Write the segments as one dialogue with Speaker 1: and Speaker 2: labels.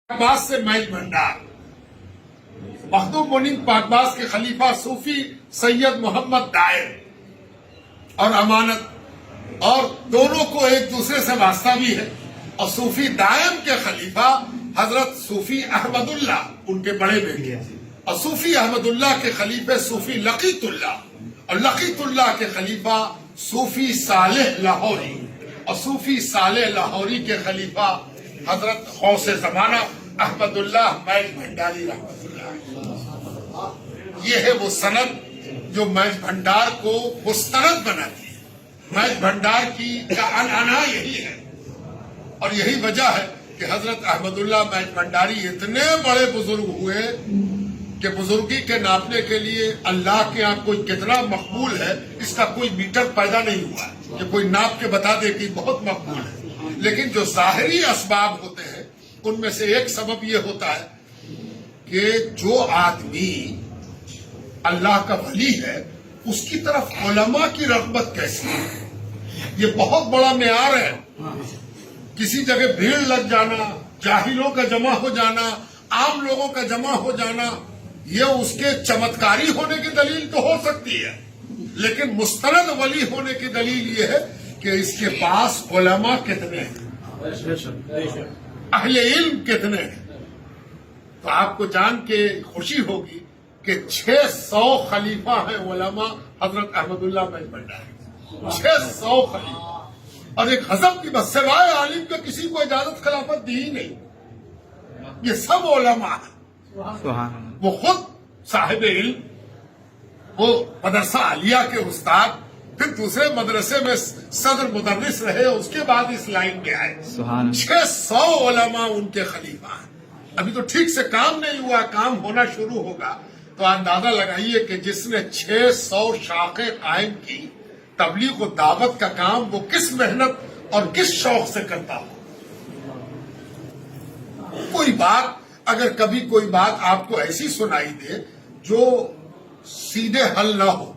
Speaker 1: پاکباز سے محض بھنڈار مخدوم منیب پاکباز کے خلیفہ صوفی سید محمد دائر اور امانت اور دونوں کو ایک دوسرے سے واسطہ بھی ہے. اور صوفی دائم کے خلیفہ حضرت صوفی احمد اللہ ان کے بڑے بیٹے اور صوفی احمد اللہ کے خلیفے صوفی لقیت اللہ اور لقیت اللہ کے خلیفہ صوفی صالح لاہوری اور صوفی صالح لاہوری کے خلیفہ حضرت غوث زمانہ احمد اللہ محض بھنڈاری رحمۃ اللہ. یہ ہے وہ سند جو محض بھنڈار کو مستند بناتی ہے. محض بھنڈار کی عنعنہ یہی ہے اور یہی وجہ ہے کہ حضرت احمد اللہ محض بھنڈاری اتنے بڑے بزرگ ہوئے کہ بزرگی کے ناپنے کے لیے اللہ کے یہاں کوئی کتنا مقبول ہے اس کا کوئی میٹر پیدا نہیں ہوا ہے کہ کوئی ناپ کے بتا دے کہ بہت مقبول ہے. لیکن جو ظاہری اسباب ہوتے ہیں ان میں سے ایک سبب یہ ہوتا ہے کہ جو آدمی اللہ کا ولی ہے اس کی طرف علماء کی رغبت کیسی ہے. یہ بہت بڑا معیار ہے. کسی جگہ بھیڑ لگ جانا، جاہلوں کا جمع ہو جانا، عام لوگوں کا جمع ہو جانا، یہ اس کے چمتکاری ہونے کی دلیل تو ہو سکتی ہے، لیکن مستند ولی ہونے کی دلیل یہ ہے کہ اس کے پاس علماء کتنے ہیں، اہل علم کتنے ہیں. تو آپ کو جان کے خوشی ہوگی کہ 600 خلیفہ ہیں علماء حضرت احمد اللہ محض بھنڈاری. 600 خلیفہ اور ایک حزب کی بس سوائے عالم کے کسی کو اجازت خلافت دی ہی نہیں. یہ سب علماء ہیں. وہ خود صاحب علم، وہ مدرسہ عالیہ کے استاد، پھر دوسرے مدرسے میں صدر مدرس رہے، اس کے بعد اس لائن میں آئے. 600 علماء ان کے خلیفہ ہیں. ابھی تو ٹھیک سے کام نہیں ہوا، کام ہونا شروع ہوگا. تو اندازہ لگائیے کہ جس نے 600 شاخیں قائم کی، تبلیغ و دعوت کا کام وہ کس محنت اور کس شوق سے کرتا ہو. کوئی بات اگر کبھی کوئی بات آپ کو ایسی سنائی دے جو سیدھے حل نہ ہو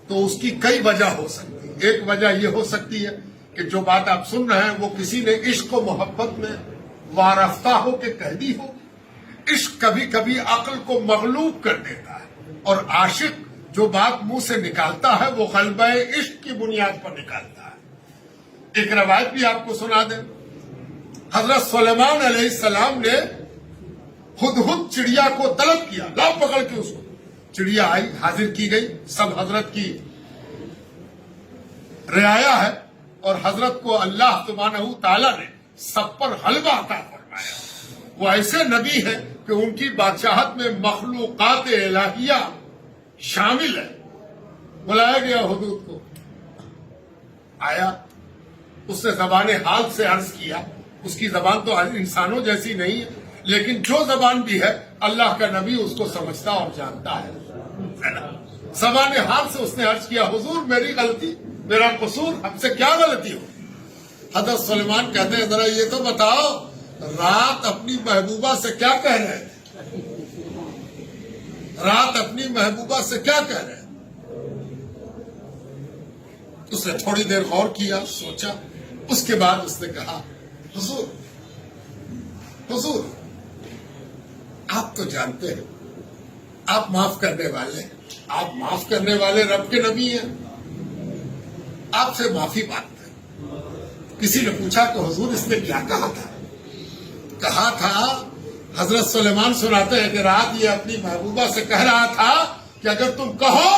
Speaker 1: تو اس کی کئی وجہ ہو سکتی ہے. ایک وجہ یہ ہو سکتی ہے کہ جو بات آپ سن رہے ہیں وہ کسی نے عشق و محبت میں وارفتہ ہو کے کہہ دی ہو. عشق کبھی کبھی عقل کو مغلوب کر دیتا ہے اور عاشق جو بات منہ سے نکالتا ہے وہ غلبہ عشق کی بنیاد پر نکالتا ہے. ایک روایت بھی آپ کو سنا دیں. حضرت سلیمان علیہ السلام نے ہدہد چڑیا کو طلب کیا، لاؤ پکڑ کے اس کو. چڑیا آئی، حاضر کی گئی. سب حضرت کی رعایا ہے اور حضرت کو اللہ سبحانہ تعالیٰ نے سب پر غلبہ عطا فرمایا. وہ ایسے نبی ہیں کہ ان کی بادشاہت میں مخلوقات الہیہ شامل ہے. بلایا گیا حدود کو، آیا، اس نے زبان حال سے عرض کیا. اس کی زبان تو انسانوں جیسی نہیں ہے، لیکن جو زبان بھی ہے اللہ کا نبی اس کو سمجھتا اور جانتا ہے. زبان حال سے اس نے عرض کیا، حضور میری غلطی، میرا قصور، ہم سے کیا غلطی ہو. حضرت سلیمان کہتے ہیں ذرا یہ تو بتاؤ رات اپنی محبوبہ سے کیا کہہ رہے تھے، رات اپنی محبوبہ سے کیا کہہ رہے ہیں. اس نے تھوڑی دیر غور کیا، سوچا، اس کے بعد اس نے کہا، حضور حضور آپ تو جانتے ہیں آپ معاف کرنے والے، آپ معاف کرنے والے رب کے نبی ہیں، آپ سے معافی مانگتے ہیں. کسی نے پوچھا کہ حضور اس نے کیا کہا تھا. کہا تھا، حضرت سلیمان سناتے ہیں کہ رات یہ اپنی محبوبہ سے کہہ رہا تھا کہ اگر تم کہو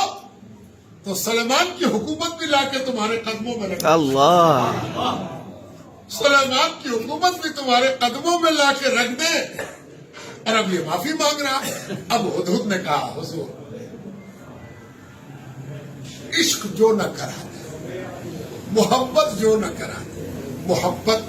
Speaker 1: تو سلیمان کی حکومت بھی لا کے تمہارے قدموں میں رکھ.
Speaker 2: اللہ،
Speaker 1: سلیمان کی حکومت بھی تمہارے قدموں میں لا کے رکھ دے. اور اب یہ معافی مانگ رہا ہے. اب ہدہد نے کہا، حضور عشق جو نہ کرا دے، محبت جو نہ کرا دے، محبت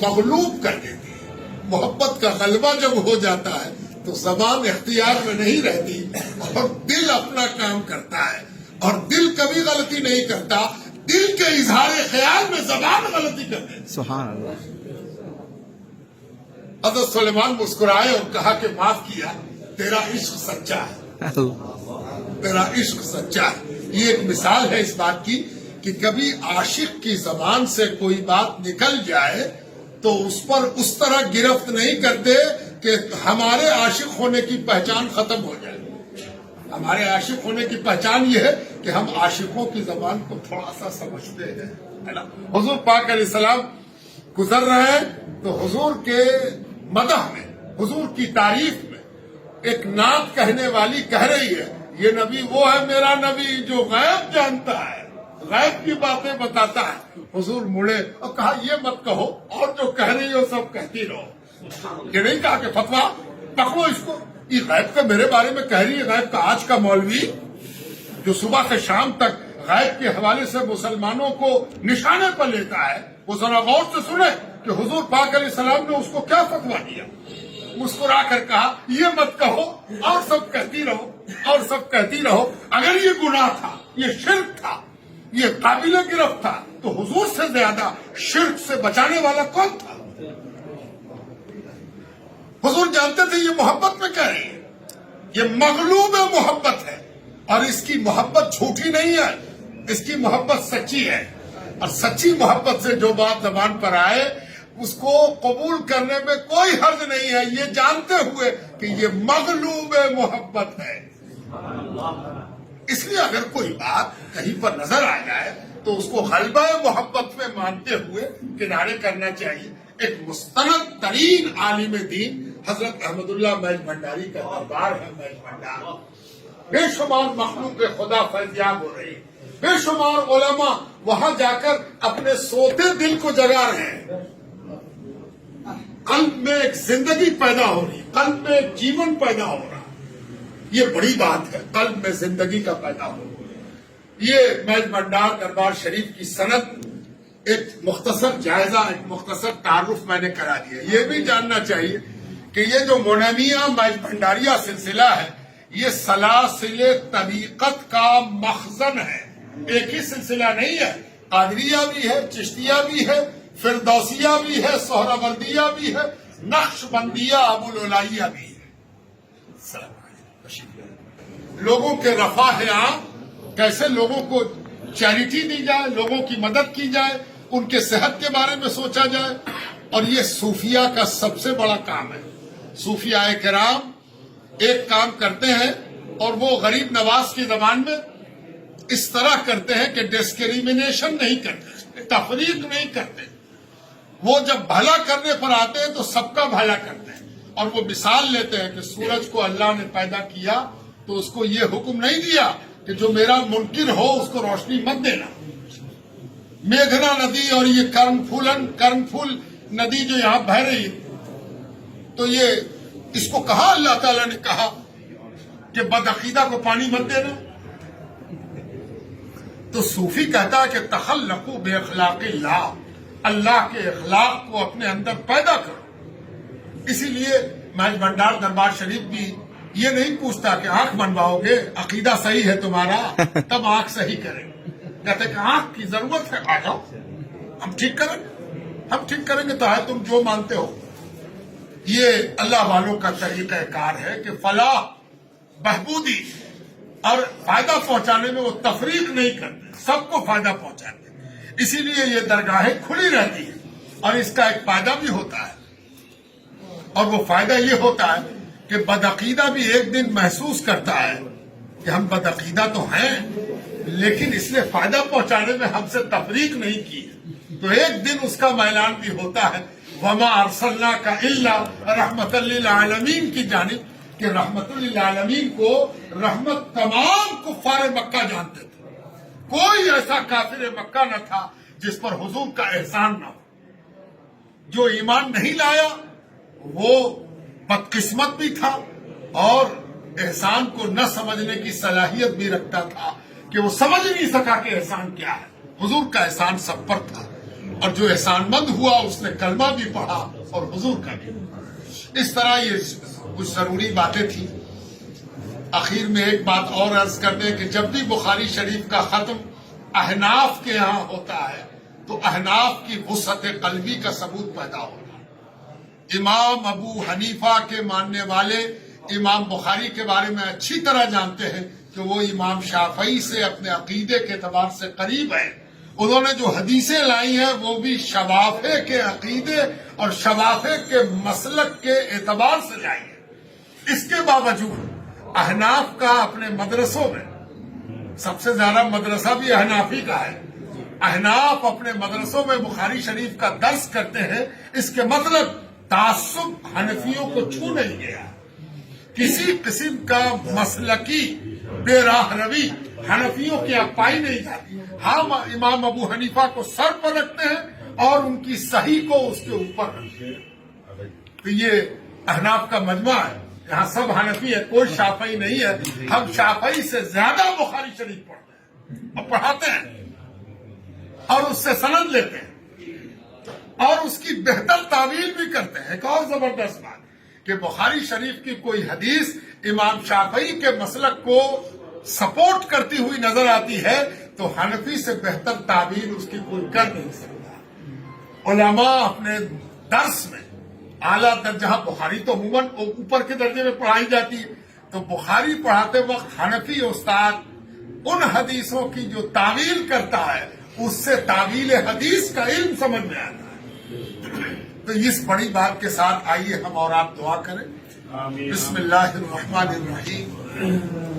Speaker 1: مغلوب کر دیتی ہے. محبت کا غلبہ جب ہو جاتا ہے تو زبان اختیار میں نہیں رہتی اور دل اپنا کام کرتا ہے. اور دل کبھی غلطی نہیں کرتا، دل کے اظہار خیال میں زبان غلطی کر دیتی.
Speaker 2: سبحان اللہ.
Speaker 1: حضرت سلیمان مسکرائے اور کہا کہ معاف کیا، تیرا عشق سچا ہے، تیرا عشق سچا ہے. یہ ایک مثال ہے اس بات کی کہ کبھی عاشق کی زبان سے کوئی بات نکل جائے تو اس پر اس طرح گرفت نہیں کرتے کہ ہمارے عاشق ہونے کی پہچان ختم ہو جائے. ہمارے عاشق ہونے کی پہچان یہ ہے کہ ہم عاشقوں کی زبان کو تھوڑا سا سمجھتے ہیں, ہے نا. حضور پاک علیہ السلام گزر رہے ہیں تو حضور کے مدح میں, حضور کی تعریف میں ایک نعت کہنے والی کہہ رہی ہے, یہ نبی وہ ہے میرا نبی جو غیب جانتا ہے, غیب کی باتیں بتاتا ہے. حضور مڑے اور کہا یہ مت کہو, اور جو کہہ رہی ہو سب کہتی رہو. یہ نہیں کہا کہ فتویٰ پکڑو اس کو, یہ غیب کا میرے بارے میں کہہ رہی ہے. غیب کا آج کا مولوی جو صبح سے شام تک غیب کے حوالے سے مسلمانوں کو نشانے پر لیتا ہے, وہ ذرا غور سے سنے کہ حضور پاک علیہ السلام نے اس کو کیا فتویٰ دیا. مسکرا کر کہا یہ مت کہو اور سب کہتی رہو, اور سب کہتی رہو. اگر یہ گناہ تھا, یہ شرک تھا, یہ قابل گرفت تھا, تو حضور سے زیادہ شرک سے بچانے والا کون تھا؟ حضور جانتے تھے یہ محبت میں کہہ رہی ہے, یہ مغلوب محبت ہے, اور اس کی محبت جھوٹی نہیں ہے, اس کی محبت سچی ہے. اور سچی محبت سے جو بات زبان پر آئے اس کو قبول کرنے میں کوئی حرج نہیں ہے, یہ جانتے ہوئے کہ یہ مغلوب محبت ہے. اس لیے اگر کوئی بات کہیں پر نظر آ جائے تو اس کو غلبہ محبت میں مانتے ہوئے کنارے کرنا چاہیے. ایک مستند ترین عالم دین حضرت احمد اللہ محض بھنڈاری کا دربار ہے. محض بھنڈار بے شمار مخلوق خدا فیضیاب ہو رہی, بے شمار علماء وہاں جا کر اپنے سوتے دل کو جگا رہے ہیں. قلب میں ایک زندگی پیدا ہو رہی, قلب میں ایک جیون پیدا ہو رہا. یہ بڑی بات ہے, قلب میں زندگی کا پیدا ہو. یہ محض بھنڈار دربار شریف کی سند ایک مختصر جائزہ, ایک مختصر تعارف میں نے کرا دیا. یہ بھی جاننا چاہیے کہ یہ جو منمیہ محض بھنڈاریہ سلسلہ ہے یہ سلاسل طریقت کا مخزن ہے. ایک ہی سلسلہ نہیں ہے, قادریہ بھی ہے, چشتیہ بھی ہے, فردوسیہ بھی ہے, سہروردیہ بھی ہے, نقش بندیہ ابو الولائیہ بھی ہے. لوگوں کے رفاہ عام, کیسے لوگوں کو چیریٹی دی جائے, لوگوں کی مدد کی جائے, ان کے صحت کے بارے میں سوچا جائے. اور یہ صوفیہ کا سب سے بڑا کام ہے. صوفیاء کرام ایک کام کرتے ہیں اور وہ غریب نواز کی زبان میں اس طرح کرتے ہیں کہ ڈسکریمنیشن نہیں کرتے, تفریق نہیں کرتے. وہ جب بھلا کرنے پر آتے ہیں تو سب کا بھلا کرتے ہیں. اور وہ مثال لیتے ہیں کہ سورج کو اللہ نے پیدا کیا تو اس کو یہ حکم نہیں دیا کہ جو میرا منکر ہو اس کو روشنی مت دینا. میگھنا ندی اور یہ کرم پھول ندی جو یہاں بہ رہی تو یہ اس کو کہا اللہ تعالیٰ نے کہا کہ بدعقیدہ کو پانی مت دینا. تو صوفی کہتا ہے کہ تخلقوا باخلاق اللہ, اللہ کے اخلاق کو اپنے اندر پیدا کرو. اسی لیے محض بھنڈار دربار شریف بھی یہ نہیں پوچھتا کہ آنکھ بنواؤ گے, عقیدہ صحیح ہے تمہارا تب آنکھ صحیح کریں. کہتے کہ آنکھ کی ضرورت ہے, آ جاؤ ہم ٹھیک کریں, ہم ٹھیک کریں گے تو ہے تم جو مانتے ہو. یہ اللہ والوں کا طریقہ کار ہے کہ فلاح, بہبودی اور فائدہ پہنچانے میں وہ تفریق نہیں کرتے, سب کو فائدہ پہنچاتے. اسی لیے یہ درگاہیں کھلی رہتی ہیں اور اس کا ایک فائدہ بھی ہوتا ہے. اور وہ فائدہ یہ ہوتا ہے کہ بدعقیدہ بھی ایک دن محسوس کرتا ہے کہ ہم بدعقیدہ تو ہیں لیکن اس نے فائدہ پہنچانے میں ہم سے تفریق نہیں کی, تو ایک دن اس کا اعلان بھی ہوتا ہے وما ارسلناک الا رحمۃ للعالمین کی جانب, کہ رحمت للعالمین کو رحمت تمام کفار مکہ جانتے تھے. کوئی ایسا کافر مکہ نہ تھا جس پر حضور کا احسان نہ ہو. جو ایمان نہیں لایا وہ بدقسمت بھی تھا اور احسان کو نہ سمجھنے کی صلاحیت بھی رکھتا تھا کہ وہ سمجھ نہیں سکا کہ احسان کیا ہے. حضور کا احسان سب پر تھا اور جو احسان مند ہوا اس نے کلمہ بھی پڑھا اور حضور کا بھی. اس طرح یہ کچھ ضروری باتیں تھیں. آخر میں ایک بات اور عرض کر دیں کہ جب بھی بخاری شریف کا ختم احناف کے ہاں ہوتا ہے تو احناف کی وسعت قلبی کا ثبوت پیدا ہوتا ہے. امام ابو حنیفہ کے ماننے والے امام بخاری کے بارے میں اچھی طرح جانتے ہیں کہ وہ امام شافعی سے اپنے عقیدے کے اعتبار سے قریب ہیں انہوں نے جو حدیثیں لائی ہیں وہ بھی شوافے کے عقیدے اور شوافے کے مسلک کے اعتبار سے لائی ہیں۔ اس کے باوجود احناف کا اپنے مدرسوں میں سب سے زیادہ مدرسہ بھی احنافی کا ہے، احناف اپنے مدرسوں میں بخاری شریف کا درس کرتے ہیں۔ اس کے مطلب تعصب حنفیوں کو چھو نہیں گیا، کسی قسم کا مسلکی بے راہ روی حنفیوں کی اب پائی نہیں جاتی۔ ہم امام ابو حنیفہ کو سر پر رکھتے ہیں اور ان کی صحیح کو اس کے اوپر رکھتے ہیں۔ تو یہ احناف کا مجمع ہے، یہاں سب حنفی ہے، کوئی شافعی نہیں ہے۔ ہم شافعی سے زیادہ بخاری شریف پڑھتے ہیں اور پڑھاتے ہیں اور اس سے سند لیتے ہیں اور اس کی بہتر تعویل بھی کرتے ہیں۔ ایک اور زبردست بات کہ بخاری شریف کی کوئی حدیث امام شافعی کے مسلک کو سپورٹ کرتی ہوئی نظر آتی ہے تو حنفی سے بہتر تعبیر اس کی کوئی کر نہیں سکتا۔ علماء اپنے درس میں اعلیٰ درجہ، بخاری تو عموماً اوپر کے درجے میں پڑھائی جاتی ہے، تو بخاری پڑھاتے وقت حنفی استاد ان حدیثوں کی جو تعویل کرتا ہے اس سے تعویل حدیث کا علم سمجھ میں آتا ہے۔ تو اس بڑی بات کے ساتھ آئیے ہم اور آپ دعا کریں۔ بسم اللہ الرحمن الرحیم۔